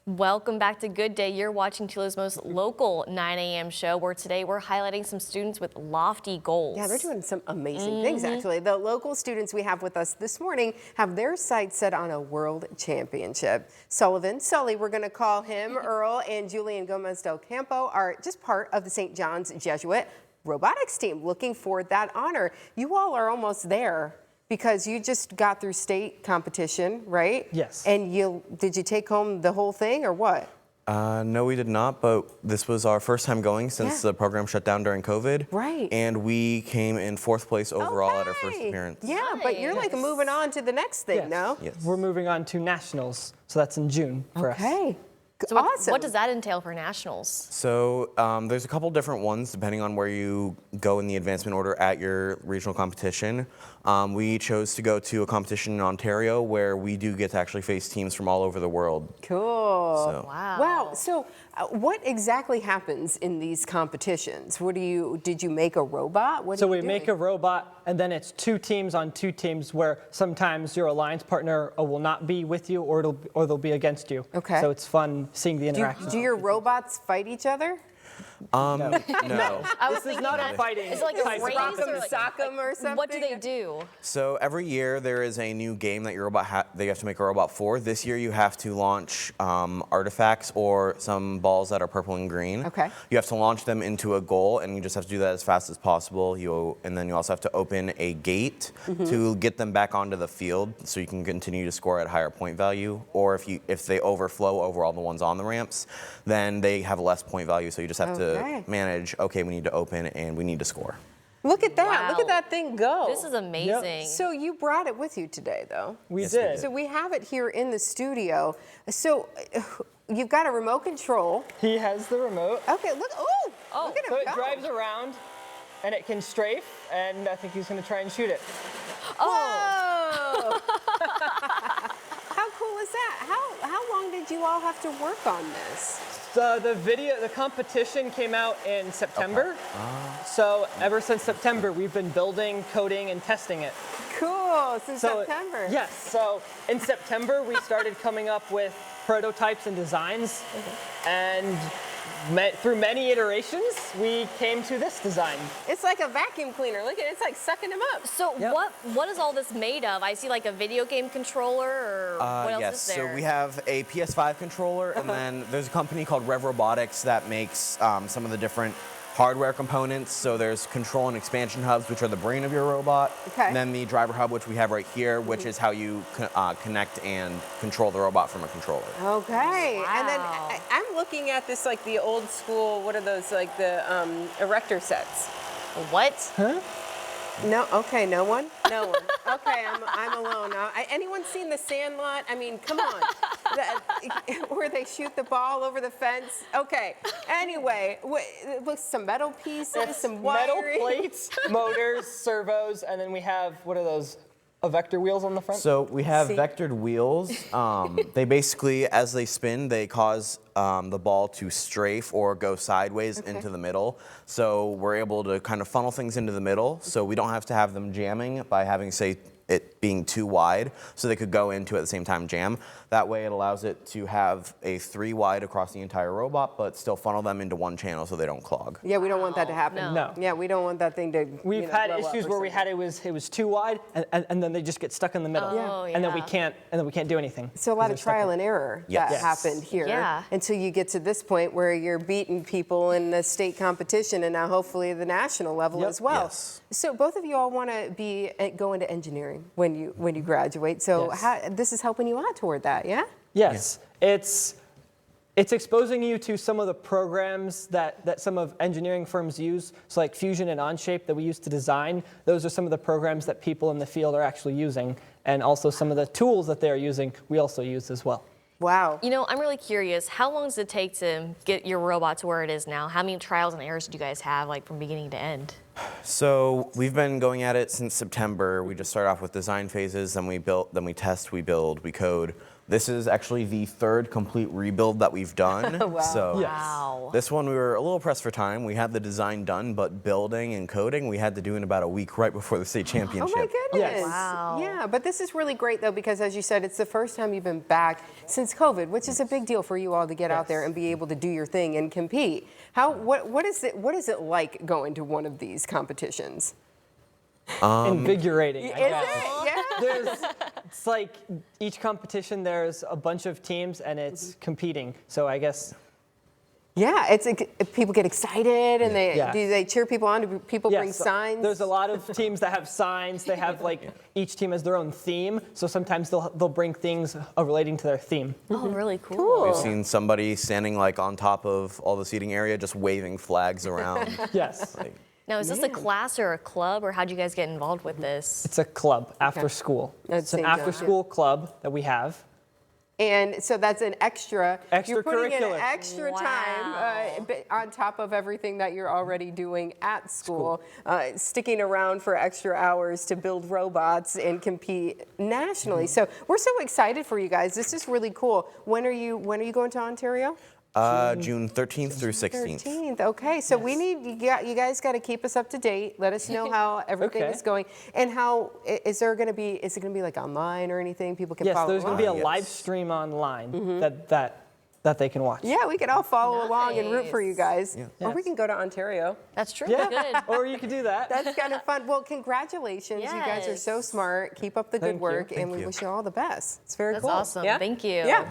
Welcome back to Good Day. You're watching Tulo's most local 9 a.m. show, where today we're highlighting some students with lofty goals. Yeah, they're doing some amazing things, actually. The local students we have with us this morning have their sights set on a world championship. Sully, we're going to call him, Earl, and Julian Gomez del Campo are just part of the St. John's Jesuit Robotics Team, looking for that honor. You all are almost there, because you just got through state competition, right? Yes. And did you take home the whole thing or what? No, we did not, but this was our first time going since the program shut down during COVID. Right. And we came in 4th place overall at our first appearance. Yeah, but you're like moving on to the next thing, no? Yes. We're moving on to nationals, so that's in June for us. Okay. So Awesome. what does that entail for nationals? So there's a couple different ones depending on where you go in the advancement order at your regional competition. We chose to go to a competition in Ontario where we do get to actually face teams from all over the world. Cool. So. Wow. Wow. So what exactly happens in these competitions? Did you make a robot? So we make a robot, and then it's 2 teams on 2 teams, where sometimes your alliance partner will not be with you, or they'll be against you. Okay. So it's fun seeing the interaction. Do your robots fight each other? No. This is not a fighting. Is it like a type of race competition. or like, Sock'em or something? what do they do? So every year there is a new game that your robot that you have to make a robot for. This year you have to launch artifacts or some balls that are purple and green. Okay. You have to launch them into a goal, and you just have to do that as fast as possible. And then you also have to open a gate to get them back onto the field, so you can continue to score at a higher point value. Or if they overflow over all the ones on the ramps, then they have less point value. So you just have to manage. Okay, we need to open and we need to score. Look at that. Wow. Look at that thing go. This is amazing. So you brought it with you today, though. We Yes, we did. did. So we have it here in the studio. So you've got a remote control. He has the remote. Okay, look. Oh, look at him So it go. drives around, and it can strafe, and I think he's going to try and shoot it. Whoa! How cool is that? How long did you all have to work on this? The competition came out in September. So ever since September, we've been building, coding, and testing it. Cool, since September. Yes, so in September, we started coming up with prototypes and designs, and through many iterations, we came to this design. It's like a vacuum cleaner. Look at it, it's like sucking them up. So what is all this made of? I see like a video game controller, or what else Yes, is there? so we have a PS5 controller, and then there's a company called Rev Robotics that makes some of the different hardware components. So there's control and expansion hubs, which are the brain of your robot. Okay. And then the driver hub, which we have right here, which is how you connect and control the robot from a controller. Okay, and then Wow. I'm looking at this like the old school, what are those, like the erector sets? What? Huh? No, okay, no one? No one. Okay, I'm alone. Anyone seen The Sandlot? I mean, come on. Where they shoot the ball over the fence? Okay, anyway, it looks some metal pieces, some Metal wiring. plates, motors, servos, and then we have, what are those, vector wheels on the front? So we have See? vectored wheels. They basically, as they spin, they cause the ball to strafe or go sideways into the middle. So we're able to kind of funnel things into the middle, so we don't have to have them jamming by having, say, it being too wide, so they could go into at the same time jam. That way it allows it to have a 3 wide across the entire robot, but still funnel them into one channel so they don't clog. Yeah, we don't want that to happen. No. Yeah, we don't want that thing to. We've had blow up issues or where we something. had it was too wide, and then they just get stuck in the middle. Oh, And then we yeah. can't do anything. So a lot of trial and error Yes. that Yes. happened here Yeah. until you get to this point where you're beating people in the state competition and now hopefully the national level Yep. as well. Yes. So both of you all want to go into engineering when you graduate. So Yes. this is helping you out toward that, yeah? Yes, it's exposing you to some of the programs that some of engineering firms use. So like Fusion and Onshape that we use to design, those are some of the programs that people in the field are actually using. And also some of the tools that they're using, we also use as well. Wow. You know, I'm really curious. How long does it take to get your robot to where it is now? How many trials and errors did you guys have, like from beginning to end? So we've been going at it since September. We just started off with design phases, then we built, then we test, we build, we code. This is actually the third complete rebuild that we've done. Wow. So Wow. this one we were a little pressed for time. We had the design done, but building and coding we had to do in about a week right before the state Oh championship. my goodness. Yes. Wow. Yeah, but this is really great though because as you said, it's the first time you've been back since COVID, which is a big deal for you all to get out there and be able to do your thing and compete. What is it like going to one of these competitions? Invigorating. Is I it? guess. Yeah. It's like each competition, there's a bunch of teams and it's competing. So I guess, Yeah, people get excited and Yeah. do they cheer people on? Do people bring yes, signs? there's a lot of teams that have signs. They have like each team has their own theme. So sometimes they'll bring things relating to their theme. Oh, really cool. Cool. We've seen somebody standing like on top of all the seating area just waving flags around. Yes. Now, is this a class or a club, or how'd you guys get involved with this? It's a club after school. At It's an St. John's, after school club that we have. And so that's an extra. You're putting in Extracurricular. extra Wow. time on top of everything that you're already doing at school, sticking around for extra hours to build robots and compete nationally. So we're so excited for you guys. This is really cool. When are you going to Ontario? June 13th through 16th. 13th. Okay, so we need you guys got to keep us up to date. Let us know how everything Okay. is going, and how is it going to be like online or anything? People can Yes, follow. there's going to be a along? Yes. live stream online that they can watch. Yeah, we can all follow along and root for you guys. Or we Yes. can go to Ontario. That's true. Yeah, Good. or you could do that. That's kind of fun. Well, congratulations. You guys are so Yes. smart. Keep up the good Thank you. work, and Thank we you. wish you all the best. It's very That's cool. awesome. Yeah? Thank you. Yeah.